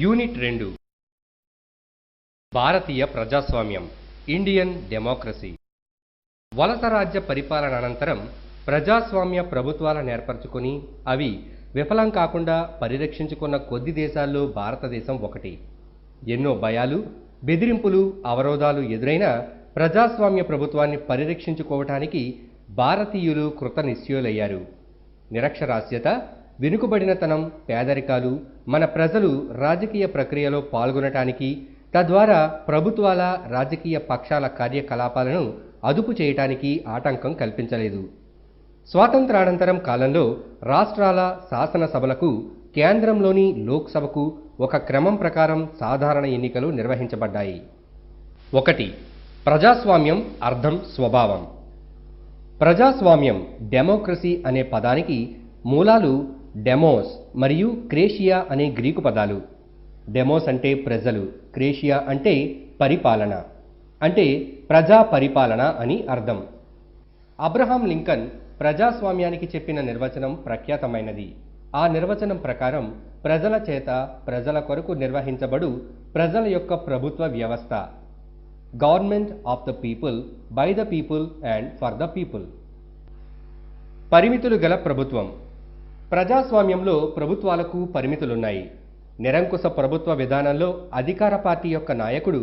Unit 2 భారతీయ ప్రజాస్వామ్యం Indian democracy. వలస రాజ్య పరిపాలన అనంతరం ప్రజాస్వామ్య ప్రభుత్వాలను ఏర్పరచుకొని అవి విఫలం కాకుండా పరిరక్షించుకున్న కొద్ది దేశాల్లో భారతదేశం ఒకటి. ఎన్నో భయాలు, బెదిరింపులు, అవరోధాలు ఎదురైనా ప్రజాస్వామ్య ప్రభుత్వాన్ని పరిరక్షించుకోవటానికి భారతీయులు కృతనిశ్చయులయ్యారు. నిరక్షరాస్యత, వెనుకబడినతనం, పేదరికాలు మన ప్రజలు రాజకీయ ప్రక్రియలో పాల్గొనటానికి, తద్వారా ప్రభుత్వాల, రాజకీయ పక్షాల కార్యకలాపాలను అదుపు చేయటానికి ఆటంకం కల్పించలేదు. స్వాతంత్రానంతరం కాలంలో రాష్ట్రాల శాసనసభలకు, కేంద్రంలోని లోక్సభకు ఒక క్రమం ప్రకారం సాధారణ ఎన్నికలు నిర్వహించబడ్డాయి. 1. ప్రజాస్వామ్యం అర్థం, స్వభావం. ప్రజాస్వామ్యం, డెమోక్రసీ అనే పదానికి మూలాలు డెమోస్ మరియు క్రేషియా అనే గ్రీకు పదాలు. డెమోస్ అంటే ప్రజలు, క్రేషియా అంటే పరిపాలన, అంటే ప్రజా పరిపాలన అని అర్థం. అబ్రహాం లింకన్ ప్రజాస్వామ్యానికి చెప్పిన నిర్వచనం ప్రఖ్యాతమైనది. ఆ నిర్వచనం ప్రకారం ప్రజల చేత, ప్రజల కొరకు నిర్వహించబడు ప్రజల యొక్క ప్రభుత్వ వ్యవస్థ. Government of the people, by the people and for the people. పరిమితులు గల ప్రభుత్వం. ప్రజాస్వామ్యంలో ప్రభుత్వాలకు పరిమితులున్నాయి. నిరంకుశ ప్రభుత్వ విధానంలో అధికార పార్టీ యొక్క నాయకుడు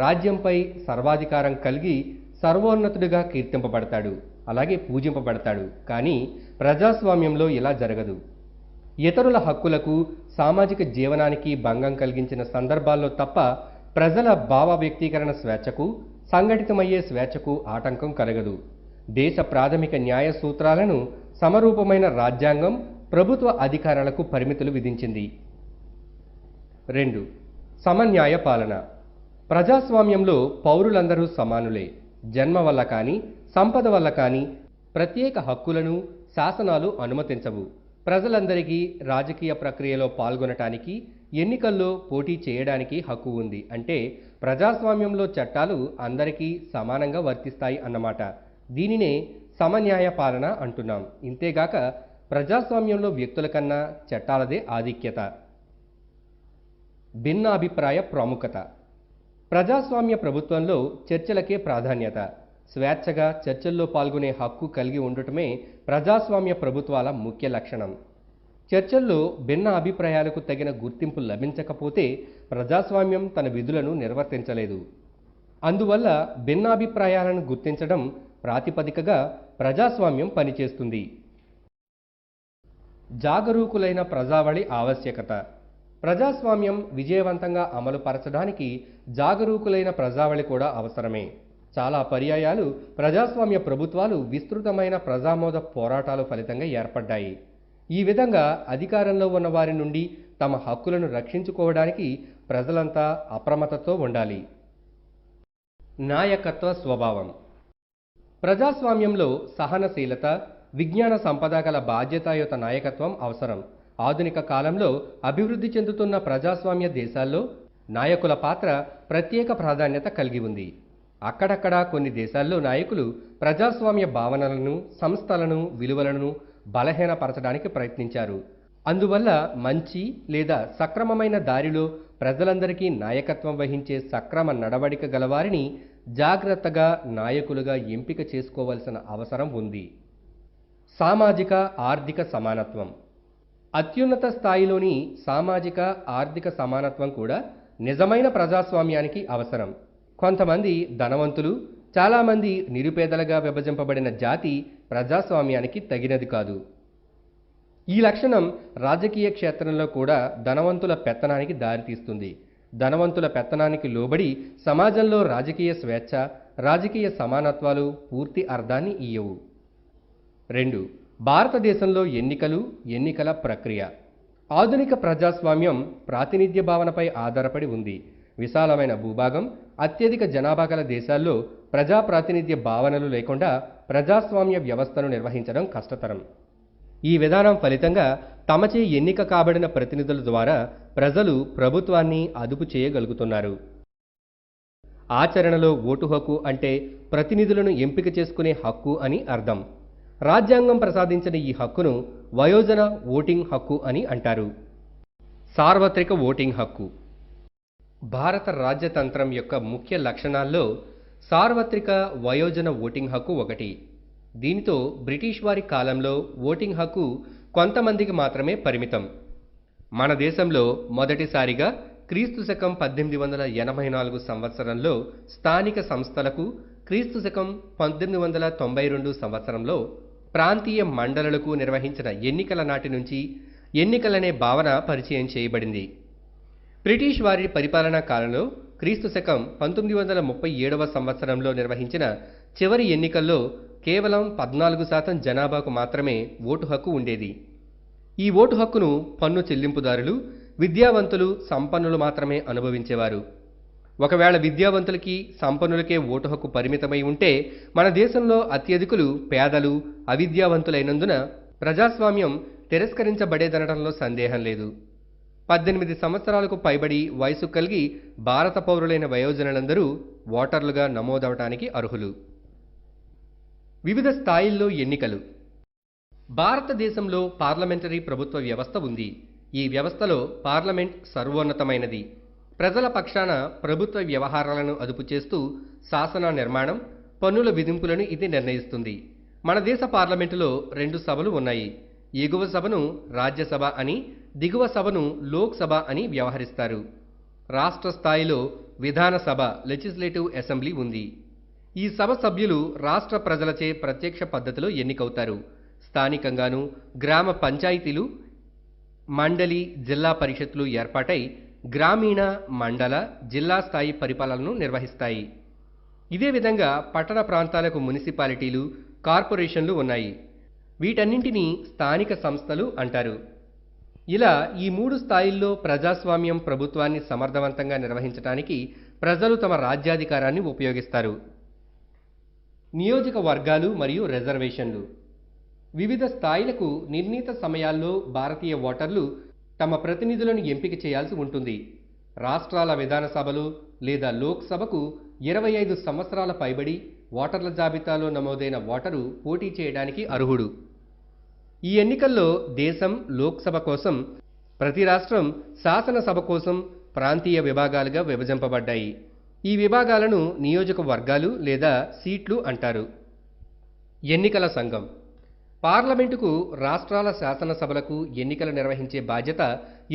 రాజ్యంపై సర్వాధికారం కలిగి సర్వోన్నతుడిగా కీర్తింపబడతాడు, అలాగే పూజింపబడతాడు. కానీ ప్రజాస్వామ్యంలో ఇలా జరగదు. ఇతరుల హక్కులకు, సామాజిక జీవనానికి భంగం కలిగించిన సందర్భాల్లో తప్ప ప్రజల భావ వ్యక్తీకరణ స్వేచ్ఛకు, సంఘటితమయ్యే స్వేచ్ఛకు ఆటంకం కలగదు. దేశ ప్రాథమిక న్యాయ సూత్రాలను సమరూపమైన రాజ్యాంగం ప్రభుత్వ అధికారాలకు పరిమితులు విధించింది. 2. సమన్యాయ పాలన. ప్రజాస్వామ్యంలో పౌరులందరూ సమానులే. జన్మ వల్ల కానీ, సంపద వల్ల కానీ ప్రత్యేక హక్కులను శాసనాలు అనుమతించవు. ప్రజలందరికీ రాజకీయ ప్రక్రియలో పాల్గొనటానికి, ఎన్నికల్లో పోటీ చేయడానికి హక్కు ఉంది. అంటే ప్రజాస్వామ్యంలో చట్టాలు అందరికీ సమానంగా వర్తిస్తాయి అన్నమాట. దీనినే సమన్యాయ పాలన అంటున్నాం. ఇంతేగాక ప్రజాస్వామ్యంలో వ్యక్తుల కన్నా చట్టాలదే ఆధిక్యత. భిన్నాభిప్రాయ ప్రాముఖ్యత. ప్రజాస్వామ్య ప్రభుత్వంలో చర్చలకే ప్రాధాన్యత. స్వేచ్ఛగా చర్చల్లో పాల్గొనే హక్కు కలిగి ఉండటమే ప్రజాస్వామ్య ప్రభుత్వాల ముఖ్య లక్షణం. చర్చల్లో భిన్న అభిప్రాయాలకు తగిన గుర్తింపు లభించకపోతే ప్రజాస్వామ్యం తన విధులను నిర్వర్తించలేదు. అందువల్ల భిన్నాభిప్రాయాలను గుర్తించడం ప్రాతిపదికగా ప్రజాస్వామ్యం పనిచేస్తుంది. జాగరూకులైన ప్రజావళి ఆవశ్యకత. ప్రజాస్వామ్యం విజయవంతంగా అమలు పరచడానికి జాగరూకులైన ప్రజావళి కూడా అవసరమే. చాలా పర్యాయాలు ప్రజాస్వామ్య ప్రభుత్వాలు విస్తృతమైన ప్రజామోద పోరాటాల ఫలితంగా ఏర్పడ్డాయి. ఈ విధంగా అధికారంలో ఉన్న వారి నుండి తమ హక్కులను రక్షించుకోవడానికి ప్రజలంతా అప్రమత్తతో ఉండాలి. నాయకత్వ స్వభావం. ప్రజాస్వామ్యంలో సహనశీలత, విజ్ఞాన సంపద గల బాధ్యతాయుత నాయకత్వం అవసరం. ఆధునిక కాలంలో అభివృద్ధి చెందుతున్న ప్రజాస్వామ్య దేశాల్లో నాయకుల పాత్ర ప్రత్యేక ప్రాధాన్యత కలిగి ఉంది. అక్కడక్కడా కొన్ని దేశాల్లో నాయకులు ప్రజాస్వామ్య భావనలను, సంస్థలను, విలువలను బలహీనపరచడానికి ప్రయత్నించారు. అందువల్ల మంచి లేదా సక్రమమైన దారిలో ప్రజలందరికీ నాయకత్వం వహించే సక్రమ నడవడిక గలవారిని జాగ్రత్తగా నాయకులుగా ఎంపిక చేసుకోవాల్సిన అవసరం ఉంది. సామాజిక, ఆర్థిక సమానత్వం. అత్యున్నత స్థాయిలోని సామాజిక, ఆర్థిక సమానత్వం కూడా నిజమైన ప్రజాస్వామ్యానికి అవసరం. కొంతమంది ధనవంతులు, చాలామంది నిరుపేదలుగా విభజింపబడిన జాతి ప్రజాస్వామ్యానికి తగినది కాదు. ఈ లక్షణం రాజకీయ క్షేత్రంలో కూడా ధనవంతుల పెత్తనానికి దారితీస్తుంది. ధనవంతుల పెత్తనానికి లోబడి సమాజంలో రాజకీయ స్వేచ్ఛ, రాజకీయ సమానత్వాలు పూర్తి అర్థాన్ని ఇయ్యవు. 2. భారతదేశంలో ఎన్నికలు, ఎన్నికల ప్రక్రియ. ఆధునిక ప్రజాస్వామ్యం ప్రాతినిధ్య భావనపై ఆధారపడి ఉంది. విశాలమైన భూభాగం, అత్యధిక జనాభా గల దేశాల్లో ప్రజా ప్రాతినిధ్య భావనలు లేకుండా ప్రజాస్వామ్య వ్యవస్థను నిర్వహించడం కష్టతరం. ఈ విధానం ఫలితంగా తమచే ఎన్నిక కాబడిన ప్రతినిధుల ద్వారా ప్రజలు ప్రభుత్వాన్ని అదుపు చేయగలుగుతున్నారు. ఆచరణలో ఓటు హక్కు అంటే ప్రతినిధులను ఎంపిక చేసుకునే హక్కు అని అర్థం. రాజ్యాంగం ప్రసాదించిన ఈ హక్కును వయోజన ఓటింగ్ హక్కు అని అంటారు. సార్వత్రిక ఓటింగ్ హక్కు. భారత రాజ్యతంత్రం యొక్క ముఖ్య లక్షణాల్లో సార్వత్రిక వయోజన ఓటింగ్ హక్కు ఒకటి. దీనితో బ్రిటిష్ వారి కాలంలో ఓటింగ్ హక్కు కొంతమందికి మాత్రమే పరిమితం. మన దేశంలో మొదటిసారిగా క్రీస్తు శకం 1884 సంవత్సరంలో స్థానిక సంస్థలకు, క్రీస్తు శకం 1992 సంవత్సరంలో ప్రాంతీయ మండలులకు నిర్వహించిన ఎన్నికల నాటి నుంచి ఎన్నికలనే భావన పరిచయం చేయబడింది. బ్రిటిష్ వారి పరిపాలనా కాలంలో క్రీస్తు శకం 1937 సంవత్సరంలో నిర్వహించిన చివరి ఎన్నికల్లో కేవలం 14% జనాభాకు మాత్రమే ఓటు హక్కు ఉండేది. ఈ ఓటు హక్కును పన్ను చెల్లింపుదారులు, విద్యావంతులు, సంపన్నులు మాత్రమే అనుభవించేవారు. ఒకవేళ విద్యావంతులకి, సంపన్నులకే ఓటు హక్కు పరిమితమై ఉంటే మన దేశంలో అత్యధికులు పేదలు, అవిద్యావంతులైనందున ప్రజాస్వామ్యం తిరస్కరించబడేదనడంలో సందేహం లేదు. 18 సంవత్సరాలకు పైబడి వయసు కలిగి భారత పౌరులైన వయోజనులందరూ ఓటర్లుగా నమోదవటానికి అర్హులు. వివిధ స్థాయిల్లో ఎన్నికలు. భారతదేశంలో పార్లమెంటరీ ప్రభుత్వ వ్యవస్థ ఉంది. ఈ వ్యవస్థలో పార్లమెంట్ సర్వోన్నతమైనది. ప్రజల పక్షాన ప్రభుత్వ వ్యవహారాలను అదుపు చేస్తూ శాసన నిర్మాణం, పన్నుల విధింపులను ఇది నిర్ణయిస్తుంది. మన దేశ పార్లమెంటులో 2 సభలు ఉన్నాయి. ఎగువ సభను రాజ్యసభ అని, దిగువ సభను లోక్సభ అని వ్యవహరిస్తారు. రాష్ట్ర స్థాయిలో విధానసభ లెజిస్లేటివ్ అసెంబ్లీ ఉంది. ఈ సభ సభ్యులు రాష్ట్ర ప్రజలచే ప్రత్యక్ష పద్ధతిలో ఎన్నికవుతారు. స్థానికంగాను గ్రామ పంచాయతీలు, మండలి, జిల్లా పరిషత్లు ఏర్పాటై గ్రామీణ, మండల, జిల్లా స్థాయి పరిపాలనను నిర్వహిస్తాయి. ఇదే విధంగా పట్టణ ప్రాంతాలకు మున్సిపాలిటీలు, కార్పొరేషన్లు ఉన్నాయి. వీటన్నింటినీ స్థానిక సంస్థలు అంటారు. ఇలా ఈ 3 స్థాయిల్లో ప్రజాస్వామ్యం ప్రభుత్వాన్ని సమర్థవంతంగా నిర్వహించడానికి ప్రజలు తమ రాజ్యాధికారాన్ని ఉపయోగిస్తారు. నియోజకవర్గాలు మరియు రిజర్వేషన్లు. వివిధ స్థాయిలకు నిర్ణీత సమయాల్లో భారతీయ ఓటర్లు తమ ప్రతినిధులను ఎంపిక చేయాల్సి ఉంటుంది. రాష్ట్రాల విధానసభలు లేదా లోక్సభకు 25 సంవత్సరాల పైబడి ఓటర్ల జాబితాలో నమోదైన ఓటరు పోటీ చేయడానికి అర్హుడు. ఈ ఎన్నికల్లో దేశం లోక్సభ కోసం, ప్రతి రాష్ట్రం శాసనసభ కోసం ప్రాంతీయ విభాగాలుగా విభజింపబడ్డాయి. ఈ విభాగాలను నియోజకవర్గాలు లేదా సీట్లు అంటారు. ఎన్నికల సంఘం. పార్లమెంటుకు, రాష్ట్రాల శాసనసభలకు ఎన్నికలు నిర్వహించే బాధ్యత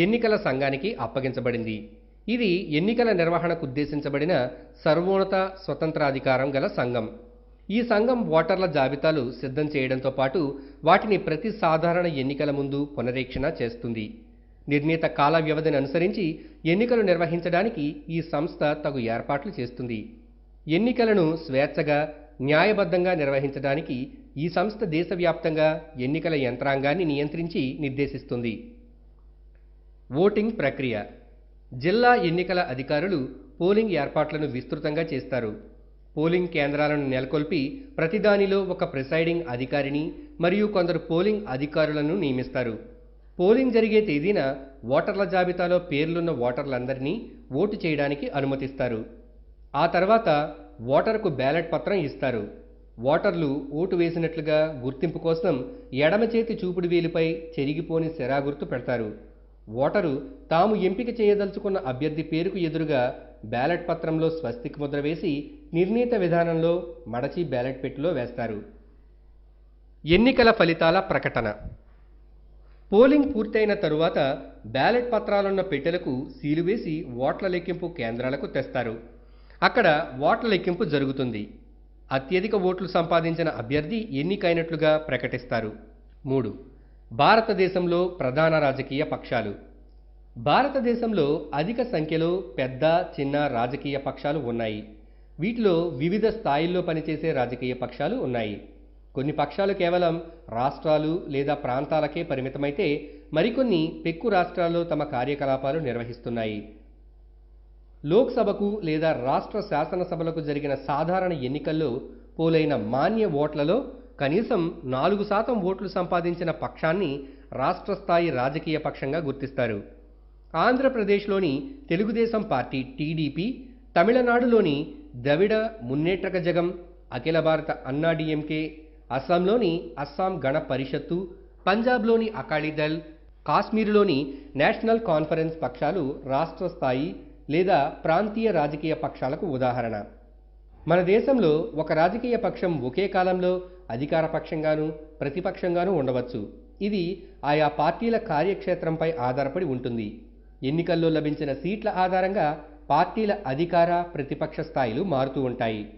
ఎన్నికల సంఘానికి అప్పగించబడింది. ఇది ఎన్నికల నిర్వహణకు ఉద్దేశించబడిన సర్వోన్నత స్వతంత్రాధికారం గల సంఘం. ఈ సంఘం ఓటర్ల జాబితాలు సిద్ధం చేయడంతో పాటు వాటిని ప్రతి సాధారణ ఎన్నికల ముందు పునరీక్షణ చేస్తుంది. నిర్ణీత కాల వ్యవధిని అనుసరించి ఎన్నికలు నిర్వహించడానికి ఈ సంస్థ తగు ఏర్పాట్లు చేస్తుంది. ఎన్నికలను స్వేచ్ఛగా, న్యాయబద్ధంగా నిర్వహించడానికి ఈ సంస్థ దేశవ్యాప్తంగా ఎన్నికల యంత్రాంగాన్ని నియంత్రించి నిర్దేశిస్తుంది. ఓటింగ్ ప్రక్రియ. జిల్లా ఎన్నికల అధికారులు పోలింగ్ ఏర్పాట్లను విస్తృతంగా చేస్తారు. పోలింగ్ కేంద్రాలను నెలకొల్పి ప్రతిదానిలో ఒక ప్రిసైడింగ్ అధికారిని మరియు కొందరు పోలింగ్ అధికారులను నియమిస్తారు. పోలింగ్ జరిగే తేదీన ఓటర్ల జాబితాలో పేర్లున్న ఓటర్లందరినీ ఓటు చేయడానికి అనుమతిస్తారు. ఆ తర్వాత ఓటరుకు బ్యాలెట్ పత్రం ఇస్తారు. ఓటర్లు ఓటు వేసినట్లుగా గుర్తింపు కోసం ఎడమ చేతి చూపుడు వేలుపై చెరిగిపోని సిరా గుర్తు పెడతారు. ఓటరు తాము ఎంపిక చేయదలుచుకున్న అభ్యర్థి పేరుకు ఎదురుగా బ్యాలెట్ పత్రంలో స్వస్తిక్ ముద్ర వేసి నిర్ణీత విధానంలో మడచి బ్యాలెట్ పెట్టెలో వేస్తారు. ఎన్నికల ఫలితాల ప్రకటన. పోలింగ్ పూర్తయిన తరువాత బ్యాలెట్ పత్రాలున్న పెట్టెలకు సీలు వేసి ఓట్ల లెక్కింపు కేంద్రాలకు తెస్తారు. అక్కడ ఓట్ల లెక్కింపు జరుగుతుంది. అత్యధిక ఓట్లు సంపాదించిన అభ్యర్థి ఎన్నికైనట్లుగా ప్రకటిస్తారు. 3. భారతదేశంలో ప్రధాన రాజకీయ పక్షాలు. భారతదేశంలో అధిక సంఖ్యలో పెద్ద, చిన్న రాజకీయ పక్షాలు ఉన్నాయి. వీటిలో వివిధ స్థాయిల్లో పనిచేసే రాజకీయ పక్షాలు ఉన్నాయి. కొన్ని పక్షాలు కేవలం రాష్ట్రాలు లేదా ప్రాంతాలకే పరిమితమైతే మరికొన్ని పెక్కు రాష్ట్రాల్లో తమ కార్యకలాపాలు నిర్వహిస్తున్నాయి. లోక్సభకు లేదా రాష్ట్ర శాసనసభలకు జరిగిన సాధారణ ఎన్నికల్లో పోలైన మాన్య ఓట్లలో కనీసం 4% ఓట్లు సంపాదించిన పక్షాన్ని రాష్ట్ర స్థాయి రాజకీయ పక్షంగా గుర్తిస్తారు. ఆంధ్రప్రదేశ్లోని తెలుగుదేశం పార్టీ టీడీపీ, తమిళనాడులోని ద్రవిడ మున్నేట్ర కజగం, అఖిల భారత అన్నా డీఎంకే, అస్సాంలోని అస్సాం గణ పరిషత్తు, పంజాబ్లోని అకాలీదళ్, కాశ్మీరులోని నేషనల్ కాన్ఫరెన్స్ పక్షాలు రాష్ట్ర స్థాయి లేదా ప్రాంతీయ రాజకీయ పక్షాలకు ఉదాహరణ. మన దేశంలో ఒక రాజకీయ పక్షం ఒకే కాలంలో అధికార పక్షంగానూ, ప్రతిపక్షంగానూ ఉండవచ్చు. ఇది ఆయా పార్టీల కార్యక్షేత్రంపై ఆధారపడి ఉంటుంది. ఎన్నికల్లో లభించిన సీట్ల ఆధారంగా పార్టీల అధికార, ప్రతిపక్ష స్థాయిలు మారుతూ ఉంటాయి.